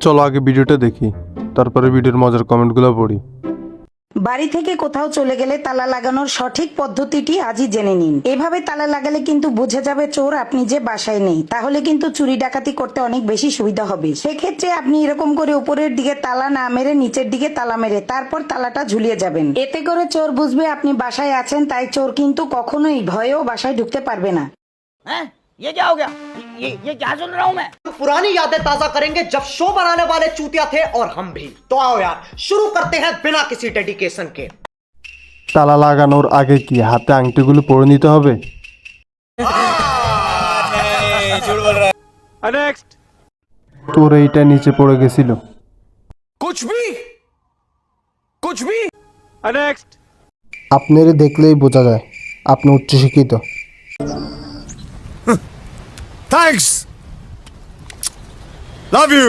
চলো আগে ভিডিওটা দেখি, তারপরে ভিডিওর মজার কমেন্টগুলো পড়ি। বাড়ি থেকে কোথাও চলে গেলে তালা লাগানোর সঠিক পদ্ধতিটি আজই জেনে নিন। এভাবে তালা লাগালে কিন্তু বুঝে যাবে চোর আপনি যে বাসায় নেই, তাহলে কিন্তু চুরি ডাকাতি করতে অনেক বেশি সুবিধা হবে। সেক্ষেত্রে আপনি এরকম করে উপরের দিকে তালা না মেরে নিচের দিকে তালা মেরে তারপর তালাটা ঝুলিয়ে যাবেন। এতে করে চোর বুঝবে আপনি বাসায় আছেন, তাই চোর কিন্তু কখনোই ভয়েও বাসায় ঢুকতে পারবে না। ये क्या हो गया? ये क्या सुन रहा हूँ मैं? पुरानी यादें ताजा करेंगे जब शो बनाने वाले चूतिया थे और हम भी। तो आओ यार शुरू करते हैं बिना किसी डेडिकेशन के। তালা লাগানোর আগে কি হাতে আংটিগুলো পরে নিতে হবে? তোর এইটা নিচে পড়ে গেছিল। कुछ भी আপনারে দেখলেই বোঝা যায় আপনি উচ্চশিক্ষিত। थैंक्स लव यू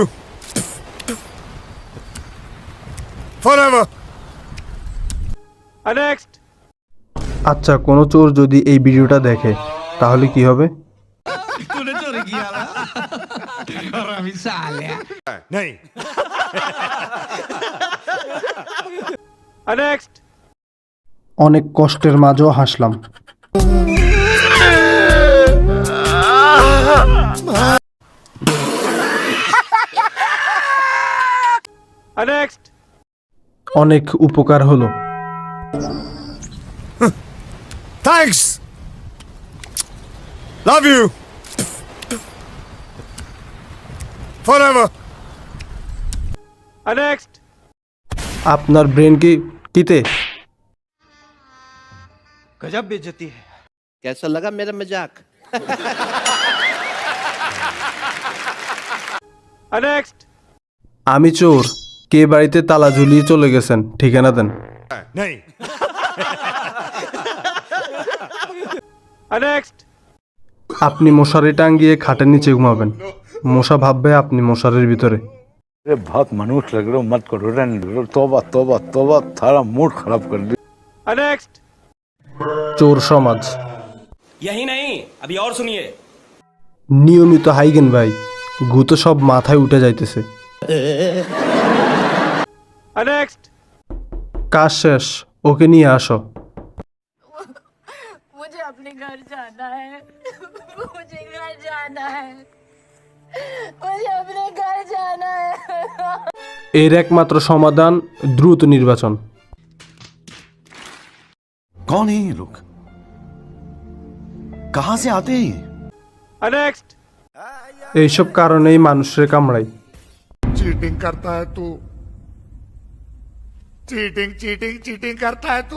फॉरएवर আচ্ছা, কোনো চোর যদি এই ভিডিওটা দেখে তাহলে কি হবে? नहीं অনেক কষ্টের মাঝেও হাসলাম। অনেক উপকার হলো। थैंक्स लव यू फॉरएवर আপনার ব্রেন কি কিতে? गजब बेइज्जती है कैसा लगा मेरा मजाक? আমি চোর, কে বাড়িতে তালা ঝুলিয়ে চলে গেছেন, ঠিকানা দেন। नहीं আপনি মশারি টাঙ্গিয়ে খাটের নিচে ঘুমাবেন, মশা ভাববে আপনি মশারির ভিতরে। अरे बहुत मनुष्य लग रहे हो, मत करो रहने दो। तौबा तौबा तौबा, थारा मूड खराब कर दी। চোর সমাজ। यही नहीं, अभी और सुनिए। নিয়মিত হাইগেন ভাই, গু তো সব মাথায় উঠে যাইতেছে। কাজ শেষ, ওকে নিয়ে আসো। मुझे अपने घर जाना है। मुझे घर जाना है। मुझे अपने घर जाना है। এর একমাত্র সমাধান দ্রুত নির্বাচন। कौन है ये लोग? कहां से आते हैं ये? এইসব কারণেই মানুষের কামড়ায়। चीटिंग करता है तू, चीटिंग चीटिंग चीटिंग करता है तू।